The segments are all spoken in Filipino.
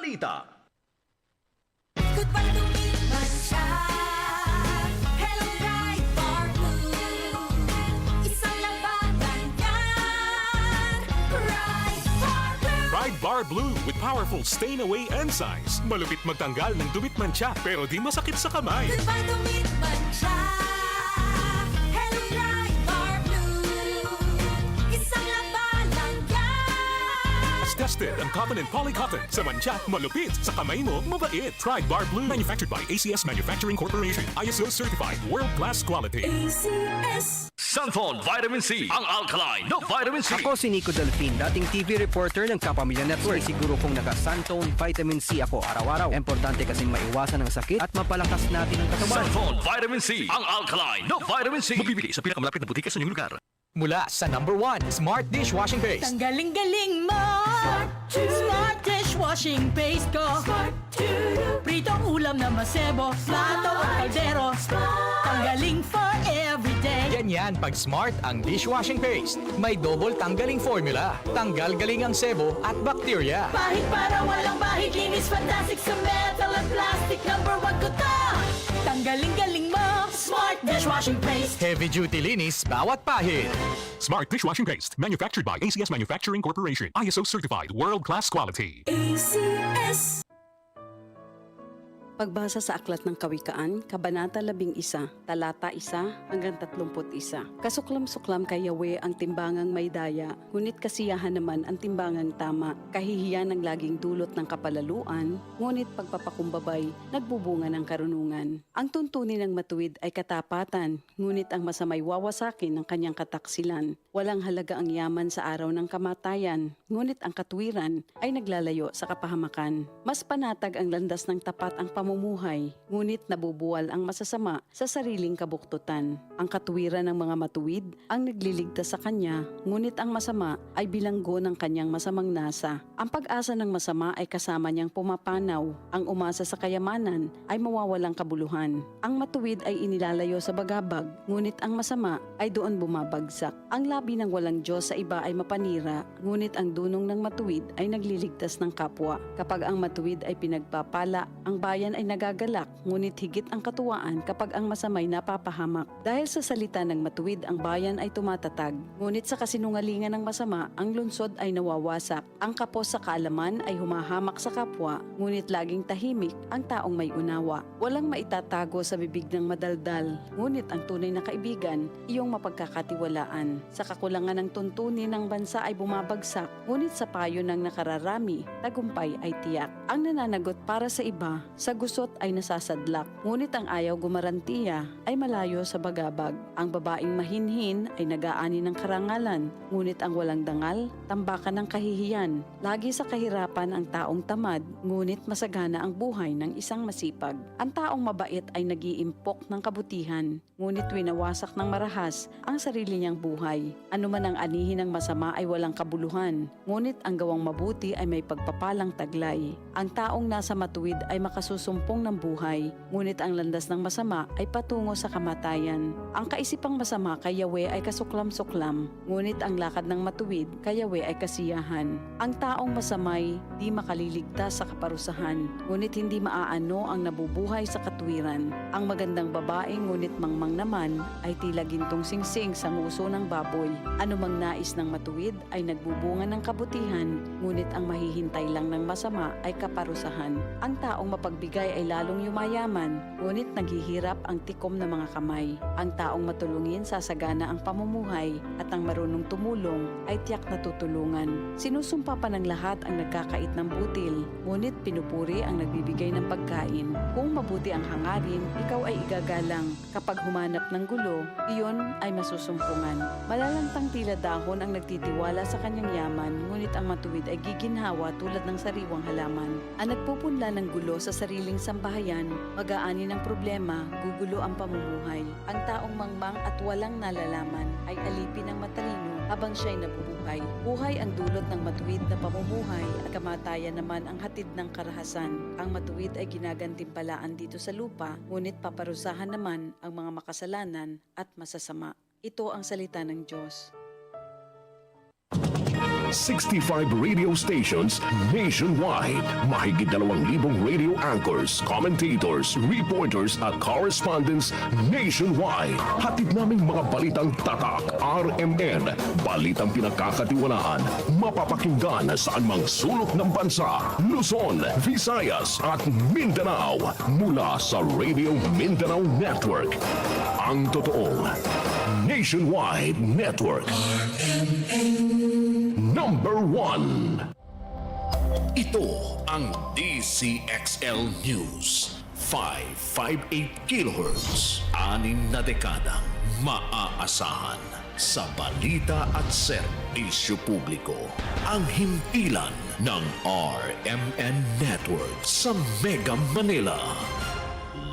balita. Good pa lumiman siya. Hello, Ride Bar Blue. Isang labanan yan. Ride Bar Blue. Ride Bar Blue with powerful stain-away enzymes. Malupit magtanggal ng dumit mancha pero di masakit sa kamay. Good pa lumiman siya. Hello, Ride Bar Blue. Isang labanan yan. As tested ang cotton and polycotton. Sa mancha, malupit. Sa kamay mo, mabait. Ride Bar Blue. Manufactured by ACS Manufacturing Corporation. ISO certified. World-class quality. ACS. Sunflon Vitamin C, ang alkaline no vitamin C. Ako si Nico Delfin, dating TV reporter ng Kapamilya Network. Siguro kung naka-Santone Vitamin C ako araw-araw. Importante kasing maiwasan ang sakit at mapalakas natin ang katawan. Sunflon Vitamin C, ang alkaline no vitamin C. Mabibili sa pinakamalapit na butika sa inyong lugar. Mula sa number 1, Smart Dishwashing Paste. Ang galing-galing mo! Smart dishwashing paste ko! Pritong ulam na masebo, plato at kaldero. Tanggaling for everyday. Ganyan pag Smart ang dishwashing paste. May double tanggaling formula. Tanggal galing ang sebo at bakterya. Bahid para walang bahid, linis fantastic sa metal at plastic. Number 1 ko to! Tanggaling-galing mo! Smart dishwashing paste. Heavy duty linis bawat pahid. Smart Dishwashing Paste. Manufactured by ACS Manufacturing Corporation. ISO certified. World-class quality. ACS. Pagbasa sa Aklat ng Kawikaan, Kabanata 11, Talata 1 hanggang 31. Kasuklam-suklam kay Yahweh ang timbangang may daya, ngunit kasiyahan naman ang timbangang tama. Kahihiyan ang laging dulot ng kapalaluan, ngunit pagpapakumbabay, nagbubunga ng karunungan. Ang tuntunin ng matuwid ay katapatan, ngunit ang masamay wawasakin ng kanyang kataksilan. Walang halaga ang yaman sa araw ng kamatayan, ngunit ang katwiran ay naglalayo sa kapahamakan. Mas panatag ang landas ng tapat ang pamumuhay, ngunit nabubuwal ang masasama sa sariling kabuktutan. Ang katwiran ng mga matuwid ang nagliligtas sa kanya, ngunit ang masama ay bilanggo ng kanyang masamang nasa. Ang pag-asa ng masama ay kasama niyang pumapanaw. Ang umasa sa kayamanan ay mawawalang kabuluhan. Ang matuwid ay inilalayo sa bagabag, ngunit ang masama ay doon bumabagsak. Ang labi ng walang Diyos sa iba ay mapanira, ngunit ang dunong ng matuwid ay nagliligtas ng kapwa. Kapag ang matuwid ay pinagpapala, ang bayan ay nagagalak, ngunit higit ang katuwaan kapag ang masamay napapahamak. Dahil sa salita ng matuwid, ang bayan ay tumatatag, ngunit sa kasinungalingan ng masama, ang lungsod ay nawawasak. Ang kapos sa kaalaman ay humahamak sa kapwa, ngunit laging tahimik ang taong may unawa. Walang maitatago sa bibig ng madaldal, ngunit ang tunay na kaibigan, iyong mapagkakatiwalaan. Sa kakulangan ng tuntunin ng bansa ay bumabagsak, ngunit sa payo ng nakararami, tagumpay ay tiyak. Ang nananagot para sa iba, sa gusot ay nasasadlak, ngunit ang ayaw gumarantiya ay malayo sa bagabag. Ang babaeng mahinhin ay nag-aani ng karangalan, ngunit ang walang dangal, tambakan ng kahihiyan. Lagi sa kahirapan ang taong tamad, ngunit masagana ang buhay ng isang masipag. Ang taong mabait ay nag-iimpok ng kabutihan, ngunit winawasak ng marahas ang sarili niyang buhay. Ano man ang anihin ng masama ay walang kabuluhan, ngunit ang gawang mabuti ay may pagpapalang taglay. Ang taong nasa matuwid ay makasusumpong ng buhay, ngunit ang landas ng masama ay patungo sa kamatayan. Ang kaisipang masama kay Yahweh ay kasuklam-suklam, ngunit ang lakad ng matuwid kay Yahweh ay kasiyahan. Ang taong masamay di makaliligtas sa kaparusahan, ngunit hindi maaano ang nabubuhay sa katwiran. Ang magandang babae ngunit mangmang naman ay tila gintong singsing sa nguso ng baboy. Anumang nais ng matuwid ay nagbubunga ng kabutihan, ngunit ang mahihintay lang ng masama ay kaparusahan. Ang taong mapagbigay ay lalong yumayaman, ngunit naghihirap ang tikom ng mga kamay. Ang taong matulungin sasagana ang pamumuhay, at ang marunong tumulong ay tiyak na tutulungan. Sinusumpa pa ng lahat ang nagkakait ng butil, ngunit pinupuri ang nagbibigay ng pagkain. Kung mabuti ang hangarin, ikaw ay igagalang. Kapag humanap ng gulo, iyon ay masusumpungan. Malalantang tila dahon ang nagtitiwala sa kanyang yaman, ngunit ang matuwid ay giginhawa tulad ng sariwang halaman. Ang nagpupunla ng gulo sa sariling sambahayan, mag-aani ng problema, gugulo ang pamumuhay. Ang taong mangmang at walang nalalaman ay alipin ng matalino habang siya'y nabubuhay. Buhay ang dulot ng matuwid na pamumuhay at kamatayan naman ang hatid ng karahasan. Ang matuwid ay ginagantimpalaan dito sa lupa, ngunit paparusahan naman ang mga makasalanan at masasama. Ito ang salita ng Diyos. 65 radio stations nationwide. Mahigit 2,000 radio anchors, commentators, reporters at correspondents nationwide. Hatid naming mga balitang tatak, RMN, balitang pinagkakatiwalaan, mapapakinggan saan mang sulok ng bansa, Luzon, Visayas at Mindanao mula sa Radio Mindanao Network. Ang totoong Nationwide Network. Number 1. Ito ang DCXL News. 558 kHz. 6 na dekadang maaasahan sa balita at serbisyo publiko. Ang himpilan ng RMN Network sa Mega Manila.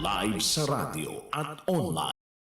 Live sa radyo at online.